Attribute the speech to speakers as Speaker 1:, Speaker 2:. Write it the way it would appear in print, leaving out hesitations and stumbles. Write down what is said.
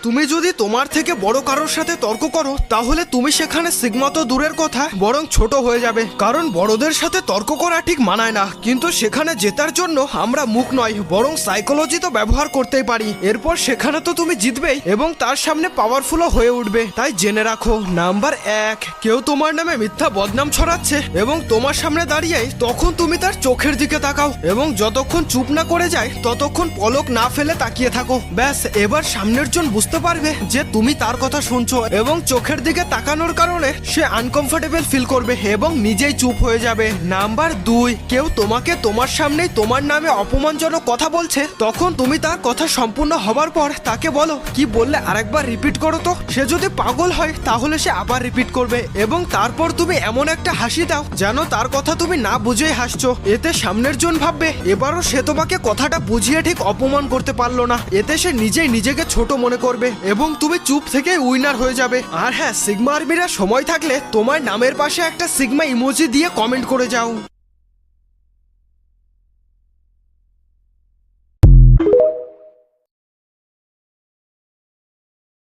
Speaker 1: তুমি যদি তোমার থেকে বড় কারোর সাথে তর্ক করো তাহলে তুমি সেখানে সিগমা তো দূরের কথা বরং ছোট হয়ে যাবে, কারণ বড়দের সাথে তর্ক করা ঠিক মানায় না। কিন্তু সেখানে জেতার জন্য আমরা মুখ নয় বরং সাইকোলজি তো ব্যবহার করতেই পারি। এরপর সেখানে তো তুমি জিতবেই এবং তার সামনে পাওয়ারফুলও হয়ে উঠবে। তাই জেনে রাখো, নাম্বার 1, কেউ তোমার নামে মিথ্যা বদনাম ছড়াচ্ছে এবং তোমার সামনে দাঁড়িয়ে তখন তুমি তার চোখের দিকে তাকাও এবং যতক্ষণ চুপ না করে যায় ততক্ষণ পলক না ফেলে তাকিয়ে থাকো। ব্যাস, এবার সামনের জন বুঝতে পারবে যে তুমি তার কথা শুনছো এবং চোখের দিকে তাকানোর কারণে সে আনকমফোর্টেবল ফিল করবে এবং নিজেই চুপ হয়ে যাবে। নাম্বার 2, কেউ তোমাকে তোমার সামনেই তোমার নামে অপমানজনক কথা বলছে, তখন তুমি তার কথা সম্পূর্ণ হবার পর তাকে বলো, কি বললে আরেকবার রিপিট করো তো। সে যদি পাগল হয় তাহলে সে আবার রিপিট করবে এবং তারপর তুমি এমন একটা হাসি দাও যেন তার কথা তুমি না বুঝেই হাসছো। এতে সামনের জন ভাববে এবারও সে তোমাকে কথাটা বুঝিয়ে ঠিক অপমান করতে পারলো না। এতে সে নিজেই নিজেকে ছোট মনে করবে এবং তুমি চুপ থেকে উইনার হয়ে যাবে। আর হ্যাঁ, সিগমা আর্মিরা সময় থাকলে তোমার নামের পাশে একটা সিগমা ইমোজি দিয়ে কমেন্ট করে যাও।